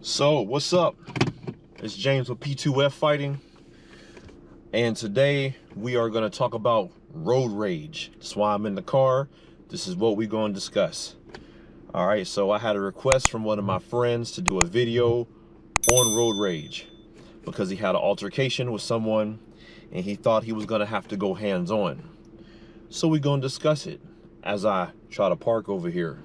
So, what's up? It's James with P2F Fighting, and today we are going to talk about road rage. That's why I'm in the car. This is what we're going to discuss. All right, so I had a request from one of my friends to do a video on road rage because he had an altercation with someone and he thought he was going to have to go hands-on. So we're going to discuss it as I try to park over here.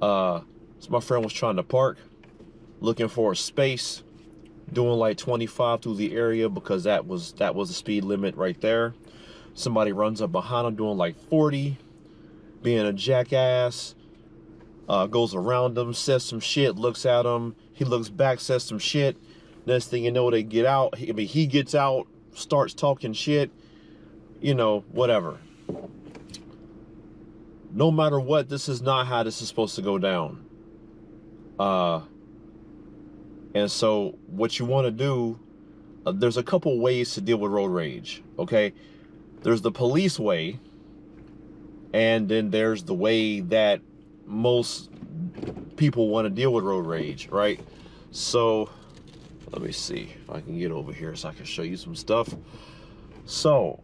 So my friend was trying to park, looking for a space, doing like 25 through the area because that was the speed limit right there. Somebody runs up behind him doing like 40, being a jackass, goes around him, says some shit, looks at him, he looks back, says some shit. Next thing you know, they get out. He gets out, starts talking shit, you know, whatever. No matter what, this is not how this is supposed to go down. And so what you want to do, there's a couple ways to deal with road rage, okay? There's the police way, and then there's the way that most people want to deal with road rage, right? So let me see if I can get over here so I can show you some stuff. So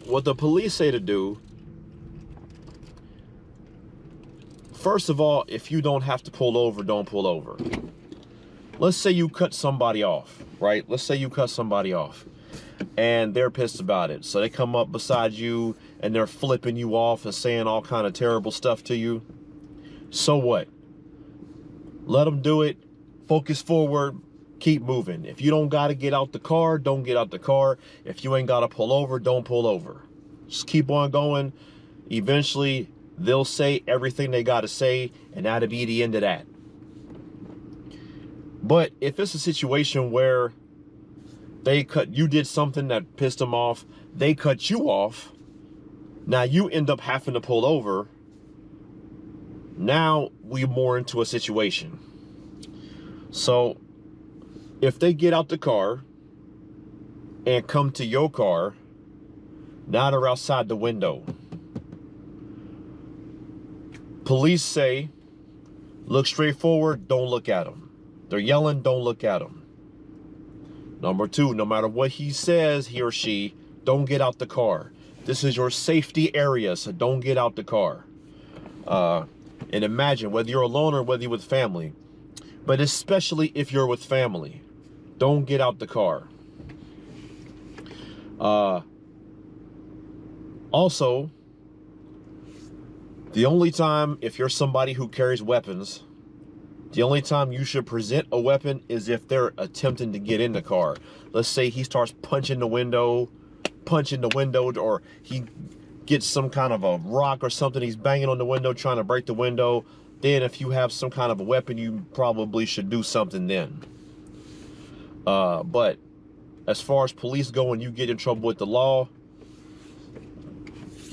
what the police say to do, first of all, if you don't have to pull over, don't pull over. Let's say you cut somebody off, right? Let's say you cut somebody off and they're pissed about it. So they come up beside you and they're flipping you off and saying all kind of terrible stuff to you. So what? Let them do it. Focus forward. Keep moving. If you don't got to get out the car, don't get out the car. If you ain't got to pull over, don't pull over. Just keep on going. Eventually, they'll say everything they got to say, and that'll be the end of that. But if it's a situation where you did something that pissed them off, they cut you off, now you end up having to pull over. Now we're more into a situation. So if they get out the car and come to your car, now they're outside the window. Police say, look straight forward, don't look at them. They're yelling, don't look at them. Number two, no matter what he says, he or she, don't get out the car. This is your safety area, so don't get out the car. And imagine, whether you're alone or whether you're with family, but especially if you're with family, don't get out the car. Also, the only time, if you're somebody who carries weapons, the only time you should present a weapon is if they're attempting to get in the car. Let's say he starts punching the window, or he gets some kind of a rock or something, he's banging on the window, trying to break the window. Then if you have some kind of a weapon, you probably should do something then. But as far as police go and you get in trouble with the law,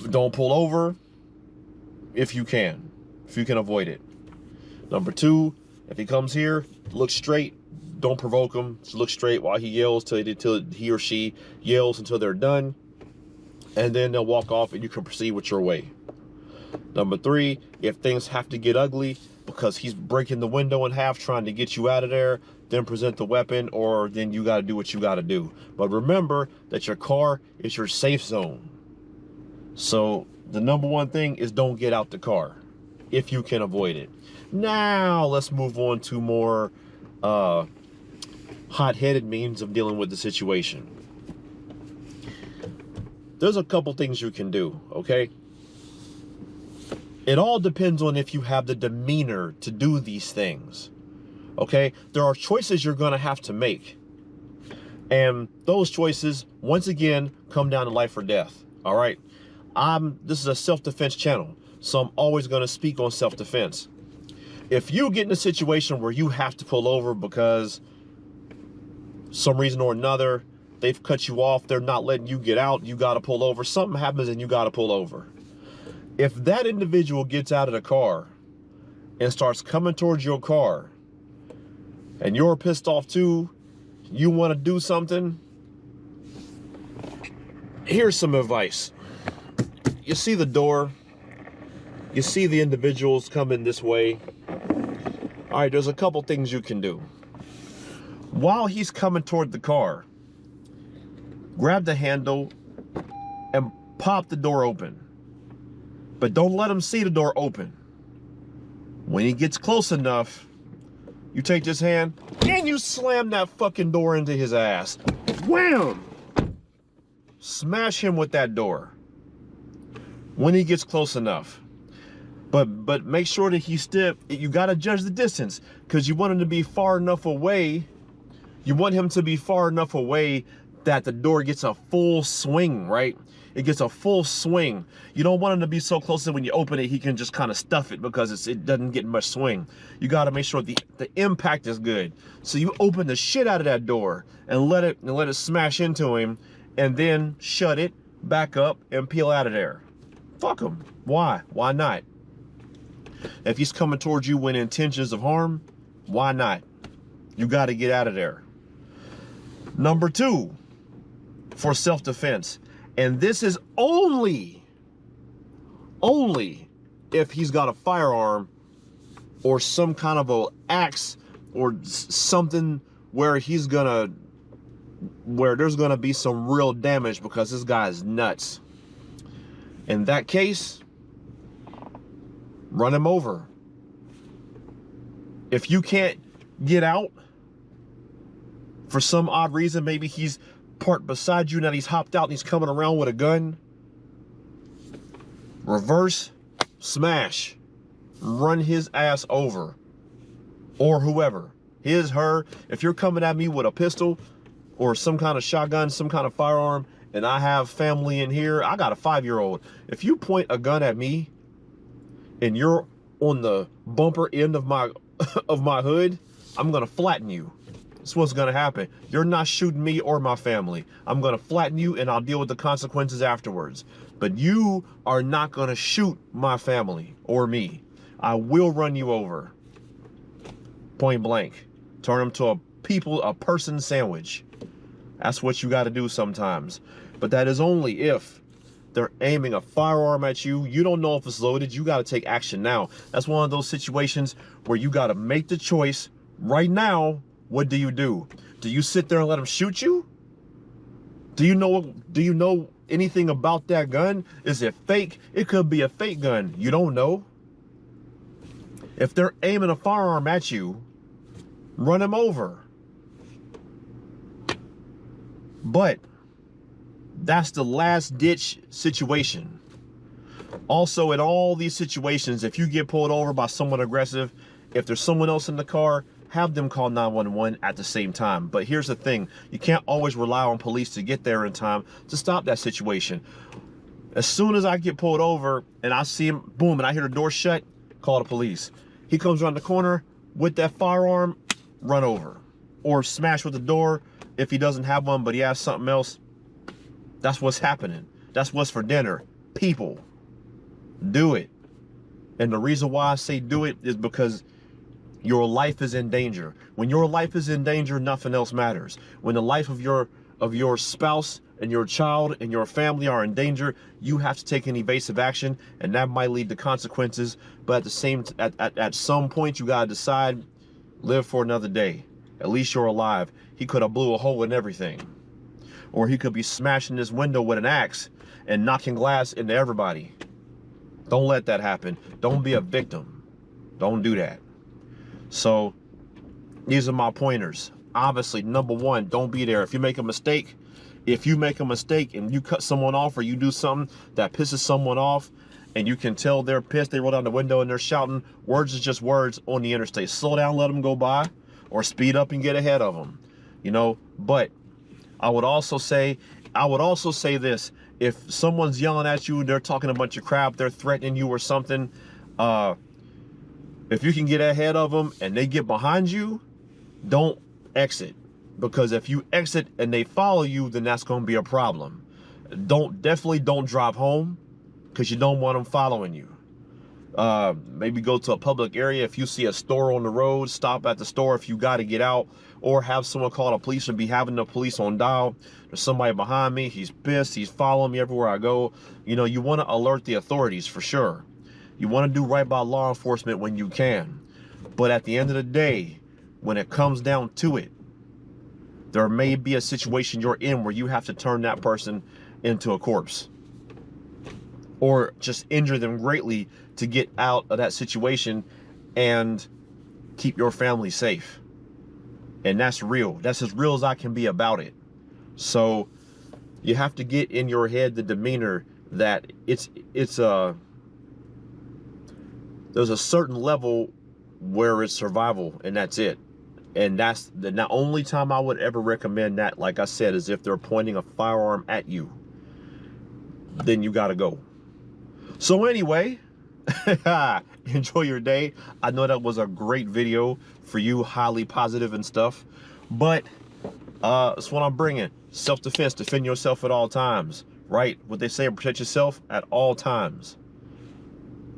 don't pull over if you can avoid it. Number two, if he comes here, look straight. Don't provoke him. Just look straight while he yells till he or she yells until they're done. And then they'll walk off and you can proceed with your way. Number three, if things have to get ugly because he's breaking the window in half trying to get you out of there, then present the weapon, or then you got to do what you got to do. But remember that your car is your safe zone. So the number one thing is don't get out the car if you can avoid it. Now let's move on to more hot-headed means of dealing with the situation. There's a couple things you can do, okay? It all depends on if you have the demeanor to do these things, okay? There are choices you're gonna have to make. And those choices, once again, come down to life or death, all right? This is a self-defense channel, so I'm always gonna speak on self-defense. If you get in a situation where you have to pull over because some reason or another, they've cut you off, they're not letting you get out, you gotta pull over, something happens and you gotta pull over. If that individual gets out of the car and starts coming towards your car and you're pissed off too, you wanna do something, here's some advice. You see the door, you see the individuals coming this way. All right, there's a couple things you can do. While he's coming toward the car, grab the handle and pop the door open. But don't let him see the door open. When he gets close enough, you take this hand and you slam that fucking door into his ass. Wham! Smash him with that door when he gets close enough. But make sure that he's still, you gotta judge the distance, because you want him to be far enough away. You want him to be far enough away that the door gets a full swing, right? It gets a full swing. You don't want him to be so close that when you open it, he can just kind of stuff it, because it doesn't get much swing. You got to make sure the impact is good. So you open the shit out of that door and let it smash into him, and then shut it back up and peel out of there. Fuck him. Why? Why not? If he's coming towards you with intentions of harm, why not? You got to get out of there. Number 2, for self-defense. And this is only if he's got a firearm or some kind of a axe or something where there's gonna be some real damage, because this guy is nuts. In that case, run him over. If you can't get out for some odd reason, maybe he's parked beside you, now he's hopped out and he's coming around with a gun, reverse smash, run his ass over, or whoever, his, her. If you're coming at me with a pistol or some kind of shotgun, some kind of firearm, and I have family in here, I got a 5-year-old. If you point a gun at me and you're on the bumper end of my hood, I'm gonna flatten you. That's what's gonna happen. You're not shooting me or my family. I'm gonna flatten you and I'll deal with the consequences afterwards. But you are not gonna shoot my family or me. I will run you over. Point blank. Turn them to a person sandwich. That's what you gotta do sometimes. But that is only if they're aiming a firearm at you. You don't know if it's loaded. You gotta take action now. That's one of those situations where you gotta make the choice right now. What do? Do you sit there and let them shoot you? Do you know anything about that gun? Is it fake? It could be a fake gun. You don't know. If they're aiming a firearm at you, run them over. But that's the last ditch situation. Also, in all these situations, if you get pulled over by someone aggressive, if there's someone else in the car, have them call 911 at the same time. But here's the thing, you can't always rely on police to get there in time to stop that situation. As soon as I get pulled over and I see him, boom, and I hear the door shut, call the police. He comes around the corner with that firearm, run over. Or smash with the door if he doesn't have one, but he has something else. That's what's happening. That's what's for dinner. People, do it. And the reason why I say do it is because your life is in danger. When your life is in danger, nothing else matters. When the life of your spouse and your child and your family are in danger, you have to take an evasive action, and that might lead to consequences. But at some point, you gotta decide, live for another day. At least you're alive. He could have blew a hole in everything, or he could be smashing this window with an axe and knocking glass into everybody. Don't let that happen. Don't be a victim. Don't do that. So these are my pointers. Obviously, number 1, don't be there. If you make a mistake and you cut someone off, or you do something that pisses someone off and you can tell they're pissed, they roll down the window and they're shouting, words is just words on the interstate. Slow down, let them go by, or speed up and get ahead of them. You know, but I would also say this: if someone's yelling at you, they're talking a bunch of crap, they're threatening you or something, if you can get ahead of them and they get behind you, don't exit. Because if you exit and they follow you, then that's going to be a problem. Definitely don't drive home, because you don't want them following you. Maybe go to a public area. If you see a store on the road, stop at the store if you got to get out, or have someone call the police, or be having the police on dial. There's somebody behind me, he's pissed, he's following me everywhere I go. You know, you want to alert the authorities for sure. You want to do right by law enforcement when you can. But at the end of the day, when it comes down to it, there may be a situation you're in where you have to turn that person into a corpse, or just injure them greatly to get out of that situation and keep your family safe. And that's real. That's as real as I can be about it. So you have to get in your head the demeanor that there's a certain level where it's survival, and that's it. And that's the only time I would ever recommend that, like I said, is if they're pointing a firearm at you. Then you gotta go. So anyway, enjoy your day. I know that was a great video for you, highly positive and stuff, but that's what I'm bringing. Self-defense, defend yourself at all times, right? What they say, protect yourself at all times.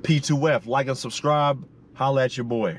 P2F, like and subscribe. Holla at your boy.